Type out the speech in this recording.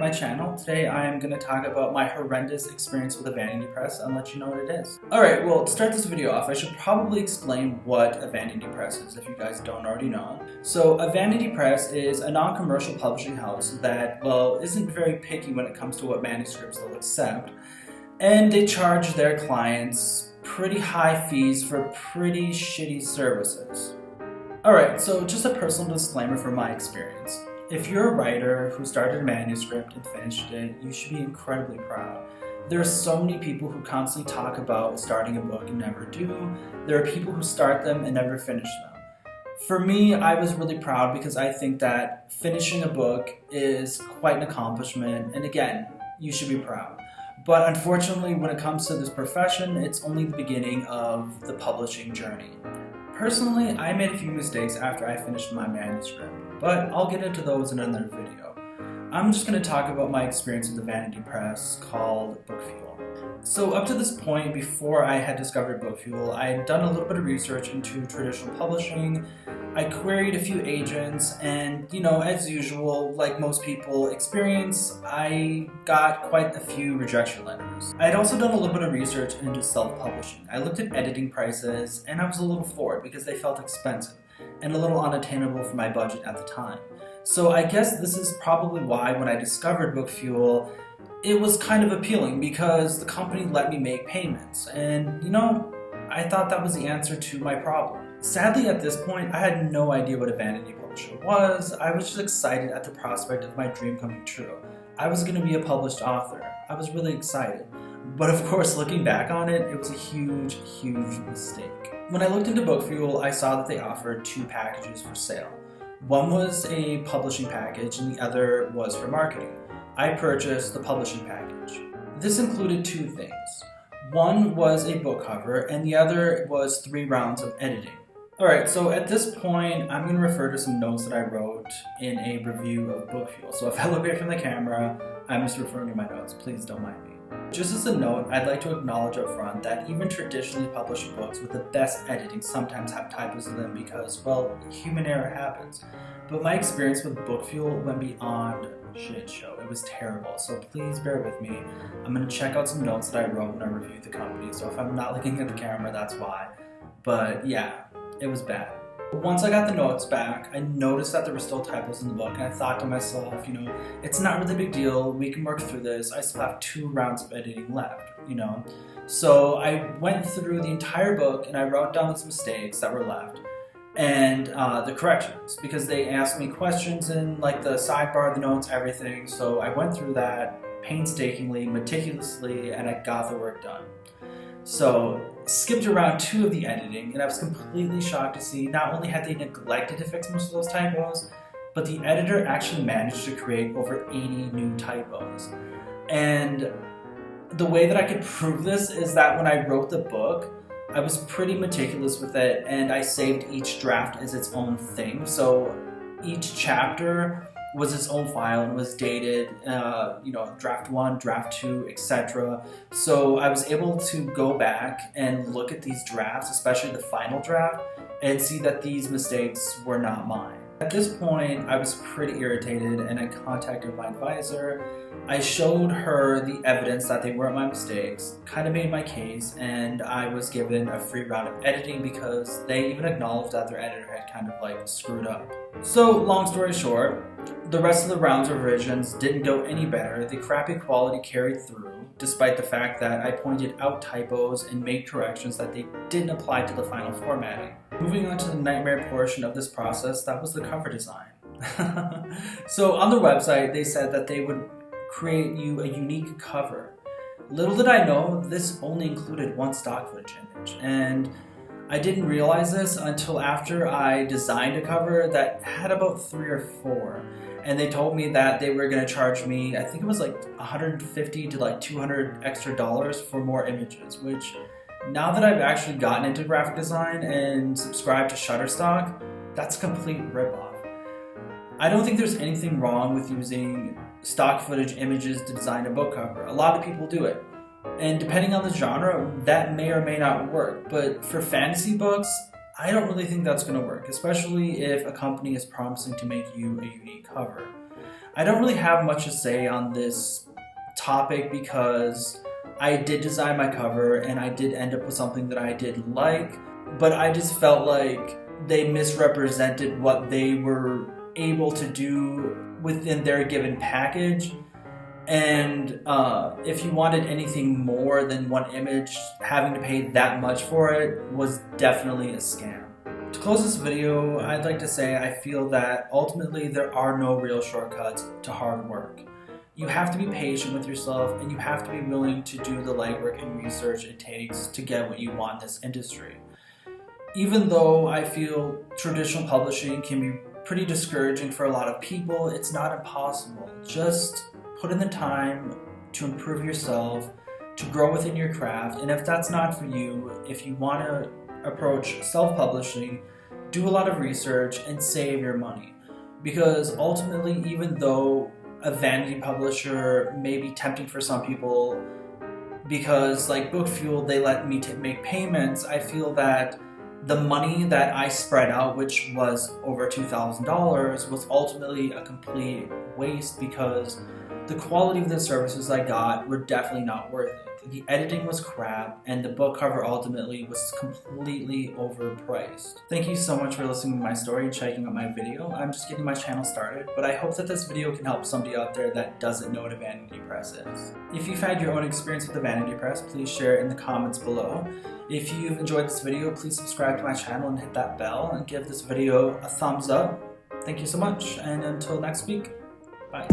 my channel. Today I am going to talk about my horrendous experience with a vanity press and let you know what it is. Alright, well, to start this video off, I should probably explain what a vanity press is if you guys don't already know. So a vanity press is a non-commercial publishing house that, well, isn't very picky when it comes to what manuscripts they'll accept, and they charge their clients pretty high fees for pretty shitty services. Alright, so just a personal disclaimer from my experience. If you're a writer who started a manuscript and finished it, you should be incredibly proud. There are so many people who constantly talk about starting a book and never do. There are people who start them and never finish them. For me, I was really proud because I think that finishing a book is quite an accomplishment, and again, you should be proud. But unfortunately, when it comes to this profession, it's only the beginning of the publishing journey. Personally, I made a few mistakes after I finished my manuscript, but I'll get into those in another video. I'm just going to talk about my experience with the vanity press called Bookfuel. So up to this point, before I had discovered Bookfuel, I had done a little bit of research into traditional publishing. I queried a few agents, and as usual, like most people experience, I got quite a few rejection letters. I had also done a little bit of research into self-publishing. I looked at editing prices, and I was a little floored because they felt expensive and a little unattainable for my budget at the time. So I guess this is probably why when I discovered Bookfuel, it was kind of appealing because the company let me make payments, and I thought that was the answer to my problem. Sadly, at this point, I had no idea what a vanity publisher was. I was just excited at the prospect of my dream coming true. I was going to be a published author. I was really excited. But of course, looking back on it, it was a huge, huge mistake. When I looked into Bookfuel, I saw that they offered two packages for sale. One was a publishing package and the other was for marketing. I purchased the publishing package. This included two things. One was a book cover and the other was 3 rounds of editing. Alright, so at this point, I'm going to refer to some notes that I wrote in a review of Bookfuel. So if I look away from the camera, I'm just referring to my notes. Please don't mind me. Just as a note, I'd like to acknowledge up front that even traditionally published books with the best editing sometimes have typos in them because, well, human error happens. But my experience with Bookfuel went beyond shit show. It was terrible, so please bear with me. I'm going to check out some notes that I wrote when I reviewed the company, so if I'm not looking at the camera, that's why. But yeah, it was bad. Once I got the notes back, I noticed that there were still typos in the book, and I thought to myself, it's not really a big deal, we can work through this, I still have 2 rounds of editing left, So I went through the entire book and I wrote down these mistakes that were left and the corrections, because they asked me questions in like the sidebar, the notes, everything, so I went through that painstakingly, meticulously, and I got the work done. So, skipped around 2 of the editing, and I was completely shocked to see not only had they neglected to fix most of those typos, but the editor actually managed to create over 80 new typos. And the way that I could prove this is that when I wrote the book, I was pretty meticulous with it, and I saved each draft as its own thing. So each chapter was its own file and was dated, draft 1, draft 2, etc. So I was able to go back and look at these drafts, especially the final draft, and see that these mistakes were not mine. At this point, I was pretty irritated and I contacted my advisor. I showed her the evidence that they weren't my mistakes, kind of made my case, and I was given a free round of editing because they even acknowledged that their editor had kind of screwed up. So, long story short, the rest of the rounds of revisions didn't go any better. The crappy quality carried through, despite the fact that I pointed out typos and made corrections that they didn't apply to the final formatting. Moving on to the nightmare portion of this process, that was the cover design. So on their website, they said that they would create you a unique cover. Little did I know, this only included 1 stock footage image, and I didn't realize this until after I designed a cover that had about 3 or 4, and they told me that they were going to charge me, I think it was $150 to $200 extra for more images, which now that I've actually gotten into graphic design and subscribed to Shutterstock, that's a complete ripoff. I don't think there's anything wrong with using stock footage images to design a book cover. A lot of people do it. And depending on the genre, that may or may not work. But for fantasy books, I don't really think that's going to work, especially if a company is promising to make you a unique cover. I don't really have much to say on this topic because I did design my cover and I did end up with something that I did like, but I just felt like they misrepresented what they were able to do within their given package. And if you wanted anything more than one image, having to pay that much for it was definitely a scam. To close this video, I'd like to say I feel that ultimately there are no real shortcuts to hard work. You have to be patient with yourself and you have to be willing to do the legwork and research it takes to get what you want in this industry. Even though I feel traditional publishing can be pretty discouraging for a lot of people, it's not impossible. Just put in the time to improve yourself, to grow within your craft, and if that's not for you, if you want to approach self-publishing, do a lot of research and save your money. Because ultimately, even though a vanity publisher may be tempting for some people, because like Bookfuel, they let me make payments, I feel that the money that I spread out, which was over $2,000, was ultimately a complete waste because the quality of the services I got were definitely not worth it. The editing was crap, and the book cover ultimately was completely overpriced. Thank you so much for listening to my story and checking out my video. I'm just getting my channel started, but I hope that this video can help somebody out there that doesn't know what a vanity press is. If you've had your own experience with a vanity press, please share it in the comments below. If you've enjoyed this video, please subscribe to my channel and hit that bell and give this video a thumbs up. Thank you so much, and until next week, bye.